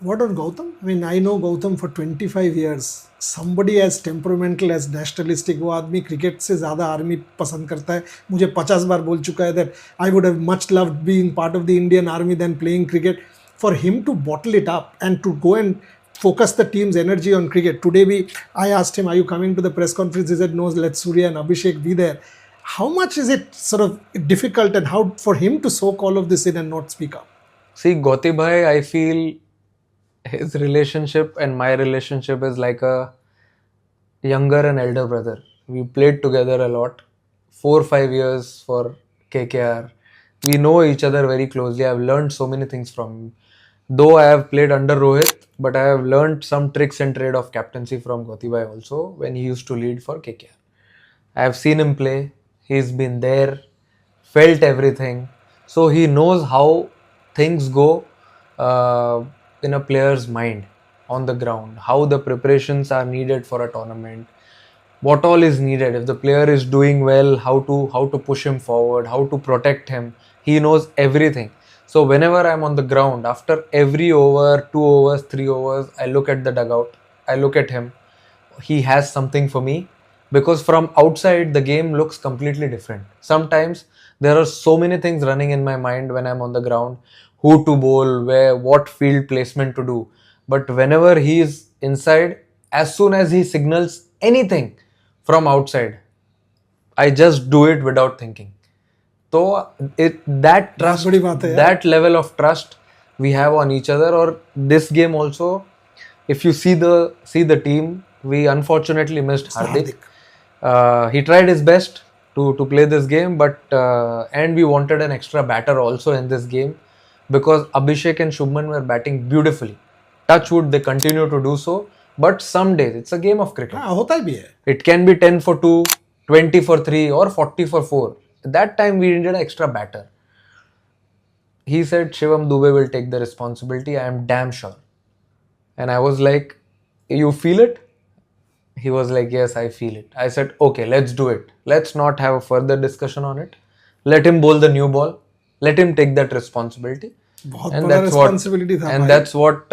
What on Gautam? I mean, I know Gautam for 25 years. Somebody as temperamental, as nationalistic, वो आदमी cricket से ज़्यादा army पसंद करता है. मुझे 50 बार बोल चुका है that I would have much loved being part of the Indian army than playing cricket. For him to bottle it up and to go and focus the team's energy on cricket. Today I asked him, are you coming to the press conference? He said, no, let Surya and Abhishek be there. How much is it sort of difficult and how for him to soak all of this in and not speak up? See, Gautam bhai, I feel his relationship and my relationship is like a younger and elder brother. We played together a lot. 4 or 5 years for KKR. We know each other very closely. I've learned so many things from him. Though I have played under Rohit, but I have learned some tricks and trade of captaincy from Gautam bhai also when he used to lead for KKR. I have seen him play. He's been there, felt everything. So he knows how things go in a player's mind on the ground, how the preparations are needed for a tournament, what all is needed. If the player is doing well, how to push him forward, how to protect him. He knows everything. So whenever I'm on the ground, after every over, 2 overs, 3 overs, I look at the dugout, I look at him. He has something for me because from outside the game looks completely different. Sometimes there are so many things running in my mind when I'm on the ground, who to bowl, where, what field placement to do. But whenever he is inside, as soon as he signals anything from outside, I just do it without thinking. So that trust, that level of trust we have on each other. Or this game also, if you see the team, we unfortunately missed Hardik. He tried his best to play this game, but and we wanted an extra batter also in this game because Abhishek and Shubman were batting beautifully. Touch wood, they continue to do so. But some days it's a game of cricket. होता भी है. It can be 10 for 2, 20 for 3 or 40 for 4. At that time we needed an extra batter. He said Shivam Dube will take the responsibility. I am damn sure. And I was like, you feel it? He was like, yes, I feel it. I said, okay, let's do it. Let's not have a further discussion on it. Let him bowl the new ball. Let him take that responsibility. And that's what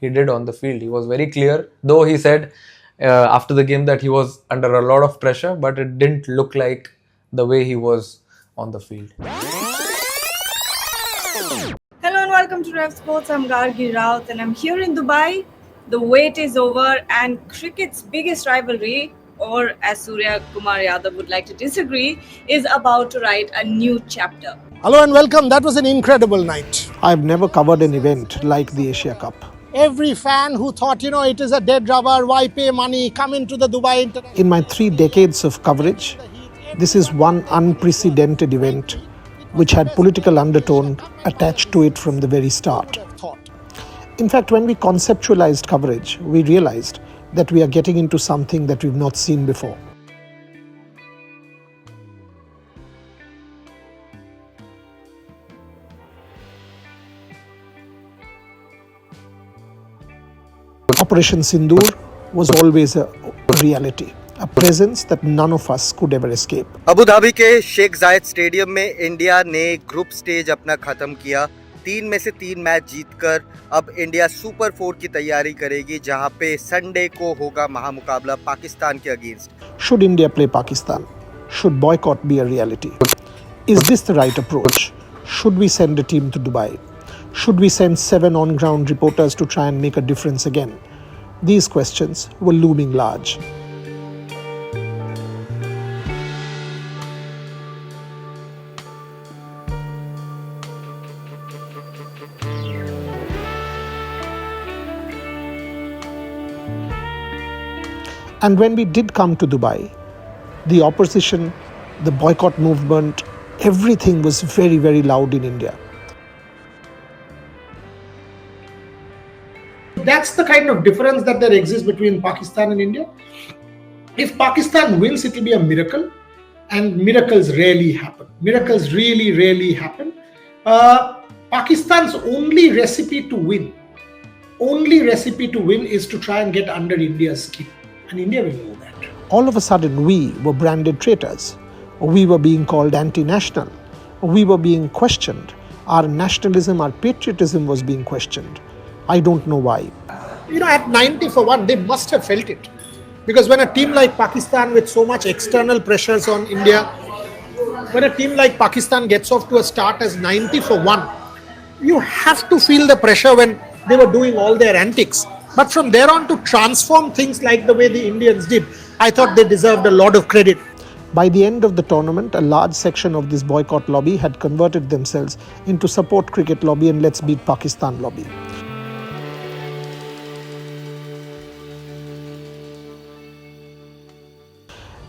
he did on the field. He was very clear. Though he said after the game that he was under a lot of pressure, but it didn't look like the way he was on the field. Hello and welcome to Rev Sports. I'm Gargi Raut and I'm here in Dubai. The wait is over and cricket's biggest rivalry, or as Surya Kumar Yadav would like to disagree, is about to write a new chapter. Hello and welcome. That was an incredible night. I've never covered an event like the Asia Cup. Every fan who thought, it is a dead rubber, why pay money, come into the Dubai International. In my 3 decades of coverage, this is one unprecedented event which had political undertone attached to it from the very start. In fact, when we conceptualized coverage, we realized that we are getting into something that we've not seen before. Operation Sindoor was always a reality, a presence that none of us could ever escape. Abu Dhabi के शेख जायद stadium में India ने group stage अपना खत्म किया. 3 में से 3 match जीतकर अब इंडिया सुपर 4 की तैयारी करेगी, जहां पे संडे को होगा महामुकाबला पाकिस्तान के against. Should India play Pakistan? Should boycott be a reality? Is this the right approach? Should we send a team to Dubai? Should we send 7 on-ground reporters to try and make a difference again? These questions were looming large. And when we did come to Dubai, the opposition, the boycott movement, everything was very, very loud in India. That's the kind of difference that there exists between Pakistan and India. If Pakistan wins, it will be a miracle, and miracles rarely happen. Miracles really, rarely happen. Pakistan's only recipe to win is to try and get under India's skin. And India will know that. All of a sudden, we were branded traitors. We were being called anti-national. We were being questioned. Our nationalism, our patriotism was being questioned. I don't know why. At 90 for 1, they must have felt it. Because when a team like Pakistan, with so much external pressures on India, when a team like Pakistan gets off to a start as 90 for 1, you have to feel the pressure when they were doing all their antics. But from there on, to transform things like the way the Indians did, I thought they deserved a lot of credit. By the end of the tournament, a large section of this boycott lobby had converted themselves into support cricket lobby and let's beat Pakistan lobby.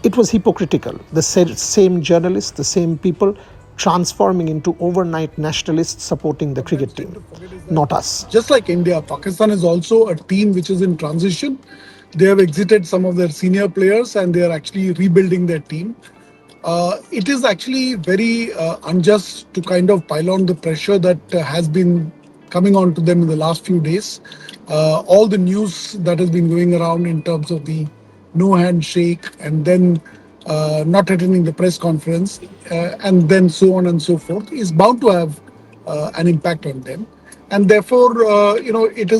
It was hypocritical. The same journalists, the same people transforming into overnight nationalists supporting the cricket team, not us. Just like India, Pakistan is also a team which is in transition. They have exited some of their senior players and they are actually rebuilding their team. It is actually very unjust to kind of pile on the pressure that has been coming on to them in the last few days. All the news that has been going around in terms of the no handshake and then not attending the press conference and then so on and so forth is bound to have an impact on them. And therefore, it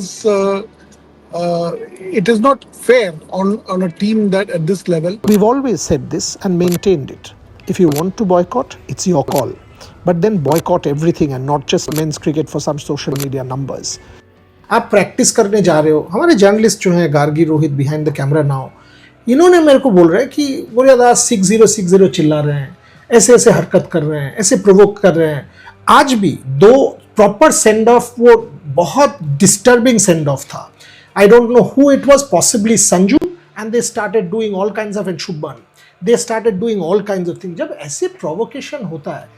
is not fair on a team that at this level. We've always said this and maintained it. If you want to boycott, it's your call. But then boycott everything and not just men's cricket for some social media numbers. आप practice करने जा रहे हो. हमारे journalist जो हैं Gargi Rohit behind the camera now, इन्होंने मेरे को बोल रहे हैं कि बुनियादास 6060 चिल्ला रहे हैं, ऐसे ऐसे हरकत कर रहे हैं, ऐसे प्रोवोक कर रहे हैं. आज भी 2 प्रॉपर सेंड ऑफ, वो बहुत डिस्टर्बिंग सेंड ऑफ था. I don't know who it was, possibly Sanju, and they started doing all kinds of, and Shubman, they started doing all kinds of things. जब ऐसे प्रोवोकेशन होता है,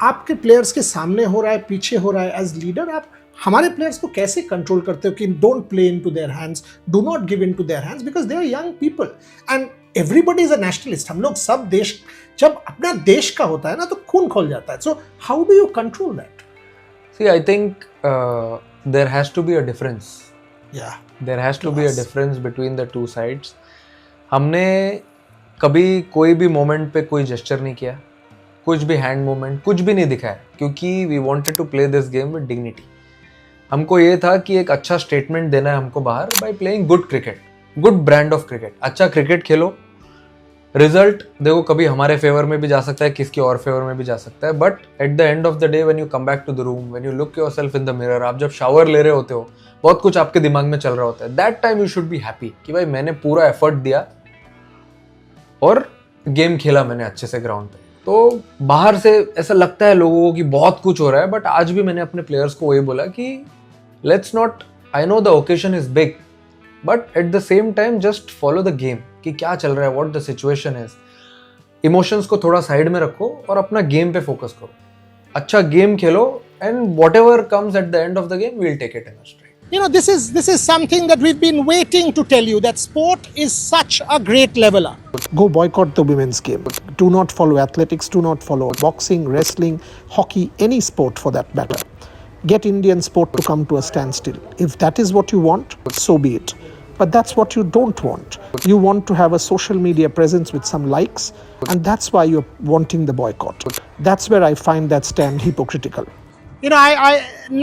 आपके players के सामने हो रहा है, पीछे हो रहा है, एज लीडर आप हमारे प्लेयर्स को कैसे कंट्रोल करते हो कि don't play into their hands, do not give into their hands, because they are young people and everybody is a nationalist. हम लोग सब देश, जब अपना देश का होता है ना तो खून खोल जाता है. So how do you control that? See, I think there has to be a difference. Yeah. There has to be a difference between the two sides. हमने कभी कोई भी मोमेंट पे कोई जेस्चर नहीं किया, कुछ भी हैंड मूवमेंट, कुछ भी नहीं दिखाया, क्योंकि we wanted to play this game with dignity. हमको ये था कि एक अच्छा स्टेटमेंट देना है हमको बाहर by playing good cricket, good brand of cricket. अच्छा क्रिकेट खेलो, रिजल्ट देखो कभी हमारे फेवर में भी जा सकता है, किसके और फेवर में भी जा सकता है, but at the end of the day when you come back to the room, when you look yourself in the mirror, आप जब शावर ले रहे होते हो, बहुत कुछ आपके दिमाग में चल रहा होता है, that time you should be happy कि भाई मैंने पूरा एफर्ट दिया और गेम खेला मैंने अच्छे से ग्राउंड पे. तो बाहर से ऐसा लगता है लोगों को कि बहुत कुछ हो रहा है, बट आज भी मैंने अपने प्लेयर्स को वही बोला कि let's not, I know the occasion is big, but at the same time just follow the game कि क्या चल रहा है, what the situation is. Emotions को थोड़ा साइड में रखो और अपना गेम पे फोकस करो, अच्छा गेम खेलो, and whatever comes at the end of the game we will take it in a strike. This is something that we've been waiting to tell you, that sport is such a great leveler. Go boycott the women's game. Do not follow athletics, do not follow boxing, wrestling, hockey, any sport for that matter. Get Indian sport to come to a standstill. If that is what you want, so be it. But that's what you don't want. You want to have a social media presence with some likes, and that's why you're wanting the boycott. That's where I find that stand hypocritical.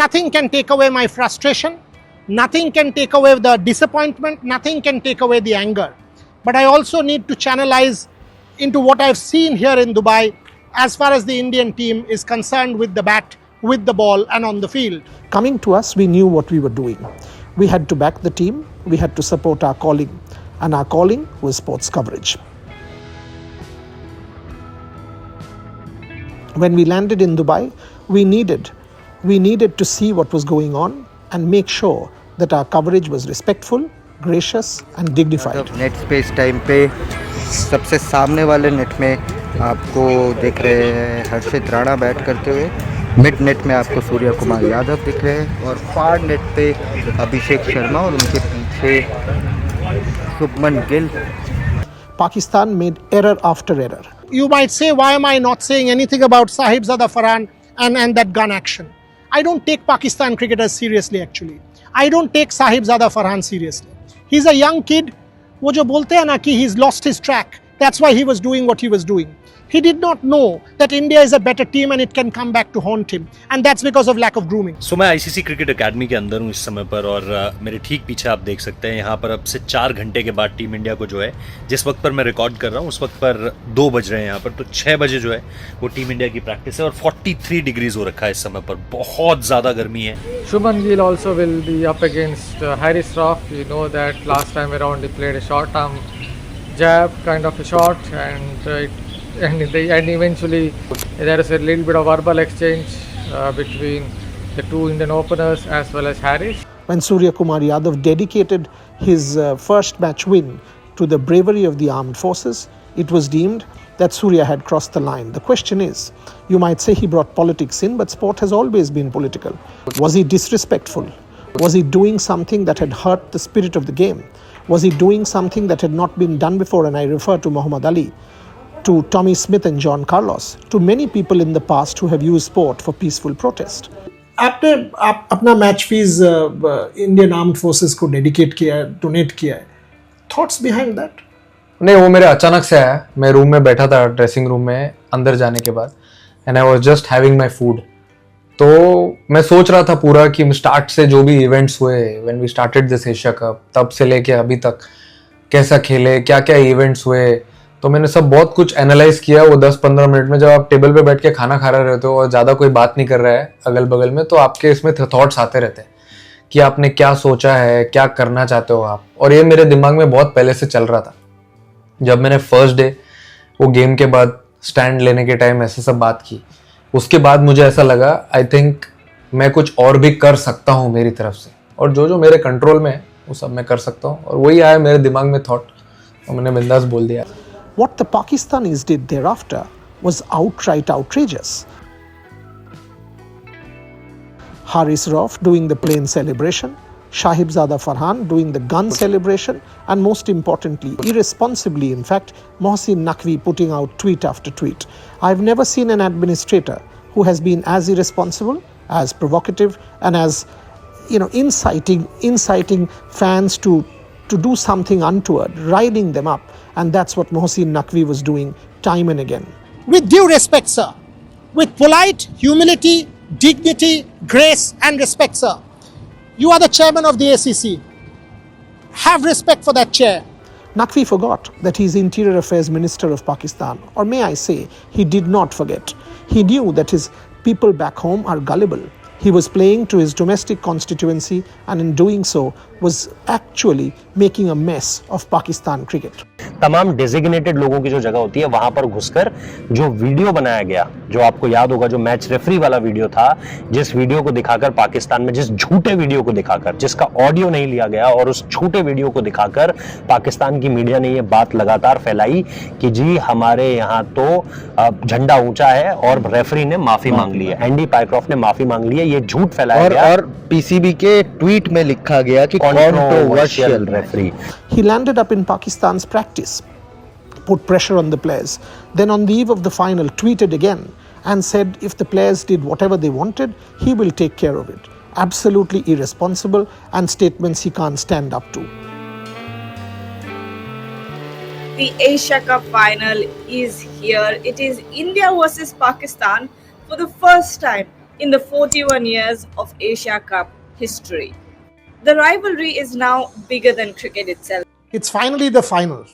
Nothing can take away my frustration. Nothing can take away the disappointment. Nothing can take away the anger. But I also need to channelize into what I've seen here in Dubai as far as the Indian team is concerned with the bat, with the ball and on the field. Coming to us, we knew what we were doing. We had to back the team. We had to support our calling. And our calling was sports coverage. When we landed in Dubai, we needed to see what was going on and make sure that our coverage was respectful, gracious and dignified. Net space time पे सबसे सामने वाले net में आपको देख रहे हैं हर्षित Rana bat करते हुए, मिड नेट में आपको सूर्य कुमार यादव दिख रहे हैं और फार नेट पे अभिषेक शर्मा और उनके पीछे Shubman Gill. Pakistan made error after error. You might say, why am I not saying anything about Sahibzada Farhan and that gun action? I don't take Pakistan cricketers seriously actually. I don't take Sahibzada Farhan seriously. He's a young kid. वो जो बोलते हैं ना कि he's lost his track. That's why he was doing what he was doing. He did not know that India is a better team and it can come back to haunt him. And that's because of lack of grooming. सो मैं ICC cricket academy के अंदर हूँ इस समय पर और मेरे ठीक पीछे आप देख सकते हैं यहाँ पर अब से 4 घंटे के बाद टीम इंडिया को जो है जिस वक्त पर मैं रिकॉर्ड कर रहा हूँ उस वक्त पर 2 बज रहे हैं यहाँ पर, तो 6 बजे जो है वो टीम इंडिया की प्रैक्टिस है और 43 डिग्रीज हो रखा है इस समय पर, बहुत ज़्यादा गर्मी है. Shubman Gill also will be up against Harris Shroff. You know that last time around he played a short arm jab, kind of a shot, and eventually there is a little bit of verbal exchange between the two Indian openers as well as Harris. When Surya Kumar Yadav dedicated his first match win to the bravery of the armed forces, it was deemed that Surya had crossed the line. The question is, you might say he brought politics in, but sport has always been political. Was he disrespectful? Was he doing something that had hurt the spirit of the game? Was he doing something that had not been done before? And I refer to Muhammad Ali, to Tommy Smith and John Carlos, to many people in the past who have used sport for peaceful protest. आपने अपना match fees Indian armed forces को dedicate किया है, donate किया है. Thoughts behind that? नहीं, वो मेरे अचानक से आया. मैं रूम में बैठा था ड्रेसिंग रूम में अंदर जाने के बाद, and I was just having my food. तो मैं सोच रहा था पूरा कि स्टार्ट से जो भी इवेंट्स हुए when we started this Asia Cup, तब से लेके अभी तक कैसा खेले, क्या क्या इवेंट्स हुए, तो मैंने सब बहुत कुछ एनालाइज किया. वो 10-15 मिनट में जब आप टेबल पे बैठ के खाना खा रहे रहते हो और ज़्यादा कोई बात नहीं कर रहा है अगल बगल में, तो आपके इसमें थॉट्स आते रहते हैं कि आपने क्या सोचा है, क्या करना चाहते हो आप. और ये मेरे दिमाग में बहुत पहले से चल रहा था. जब मैंने फर्स्ट डे वो गेम के बाद स्टैंड लेने के टाइम ऐसे सब बात की, उसके बाद मुझे ऐसा लगा आई थिंक मैं कुछ और भी कर सकता हूँ मेरी तरफ से, और जो जो मेरे कंट्रोल में है वो सब मैं कर सकता हूँ. और वही आया मेरे दिमाग में थॉट और मैंने बिंदास बोल दिया. What the Pakistanis did thereafter was outright outrageous. Haris Rauf doing the plane celebration, Shahibzada Farhan doing the gun celebration, and most importantly, irresponsibly in fact, Mohsin Naqvi putting out tweet after tweet. I've never seen an administrator who has been as irresponsible, as provocative, and as inciting fans to do something untoward, riling them up. And that's what Mohsin Naqvi was doing time and again. With due respect, sir, with polite humility, dignity, grace and respect, sir, you are the chairman of the ACC. Have respect for that chair. Naqvi forgot that he is Interior Affairs Minister of Pakistan. Or may I say, he did not forget. He knew that his people back home are gullible. He was playing to his domestic constituency, and in doing so was actually making a mess of Pakistan cricket. तमाम designated लोगों की जो जगह होती है वहां पर घुसकर जो वीडियो बनाया गया, जो आपको याद होगा जो मैच रेफरी वाला वीडियो था, जिस वीडियो को दिखाकर पाकिस्तान में, जिस झूठे वीडियो को दिखाकर, जिसका ऑडियो नहीं लिया गया, और उस झूठे वीडियो को दिखाकर पाकिस्तान की मीडिया ने ये बात लगातार फैलाई कि जी हमारे यहाँ तो झंडा ऊंचा है, और रेफरी ने माफी मांग ली है, एंडी पाइक्रॉफ्ट ने माफी मांग ली है. ये झूठ फैलाया गया और पीसीबी के ट्वीट में लिखा गया कि controversial referee. He landed up in Pakistan's practice, put pressure on the players, then on the eve of the final tweeted again and said if the players did whatever they wanted, he will take care of it. Absolutely irresponsible and statements he can't stand up to. The Asia Cup final is here. It is India versus Pakistan for the first time in the 41 years of Asia Cup history. The rivalry is now bigger than cricket itself. It's finally the final.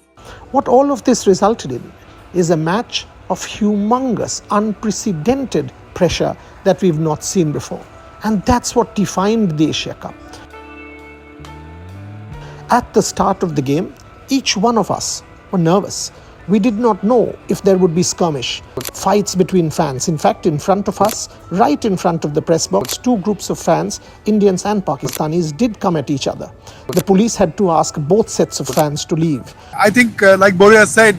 What all of this resulted in is a match of humongous, unprecedented pressure that we've not seen before. And that's what defined the Asia Cup. At the start of the game, each one of us were nervous. We did not know if there would be skirmish, fights between fans. In fact, in front of us, right in front of the press box, two groups of fans, Indians and Pakistanis, did come at each other. The police had to ask both sets of fans to leave. I think, like Boria said,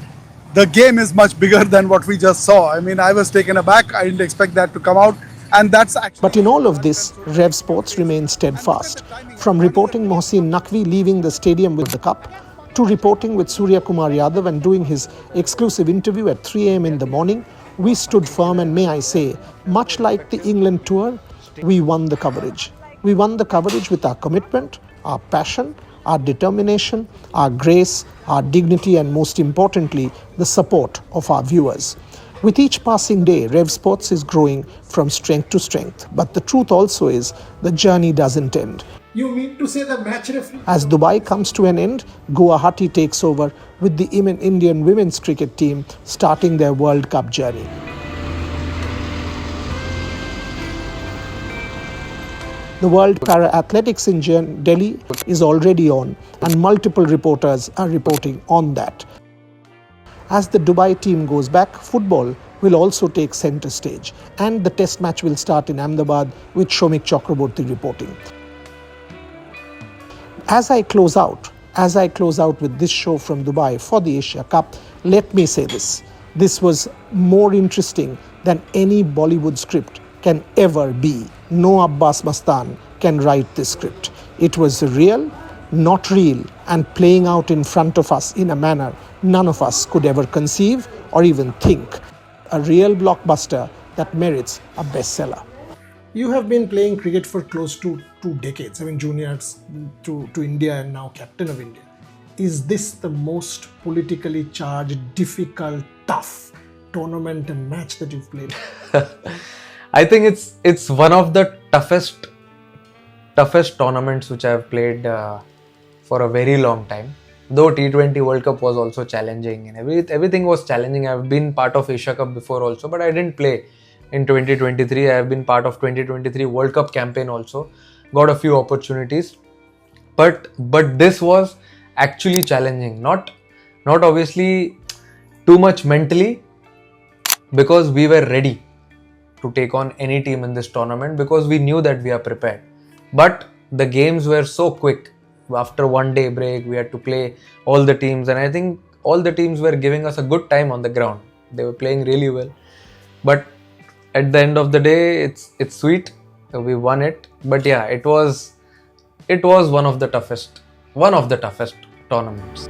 the game is much bigger than what we just saw. I mean, I was taken aback. I didn't expect that to come out. And that's actually... But in all of this, Rev Sports remained steadfast. From reporting Mohsin Naqvi leaving the stadium with the cup, to reporting with Surya Kumar Yadav and doing his exclusive interview at 3 a.m. in the morning, we stood firm, and may I say, much like the England tour, we won the coverage. We won the coverage with our commitment, our passion, our determination, our grace, our dignity, and most importantly, the support of our viewers. With each passing day, Rev Sports is growing from strength to strength. But the truth also is, the journey doesn't end. You mean to say the match referee? As Dubai comes to an end, Guwahati takes over with the Indian women's cricket team starting their World Cup journey. The World Para Athletics in Delhi is already on, and multiple reporters are reporting on that. As the Dubai team goes back, football will also take centre stage, and the test match will start in Ahmedabad with Shomik Chakraborty reporting. As I close out with this show from Dubai for the Asia Cup, let me say this. This was more interesting than any Bollywood script can ever be. No Abbas Mastan can write this script. It was real, not real, and playing out in front of us in a manner none of us could ever conceive or even think. A real blockbuster that merits a bestseller. You have been playing cricket for close to 2 decades. I mean, juniors to India and now captain of India. Is this the most politically charged, difficult, tough tournament and match that you've played? I think it's one of the toughest tournaments which I've played for a very long time. Though T20 World Cup was also challenging and everything was challenging. I've been part of Asia Cup before also, but I didn't play in 2023. I have been part of 2023 World Cup campaign also. Got a few opportunities, but this was actually challenging. Not obviously too much mentally, because we were ready to take on any team in this tournament because we knew that we are prepared. But the games were so quick. After 1 day break, we had to play all the teams, and I think all the teams were giving us a good time on the ground. They were playing really well. But at the end of the day, it's sweet. We won it. But yeah, it was one of the toughest tournaments.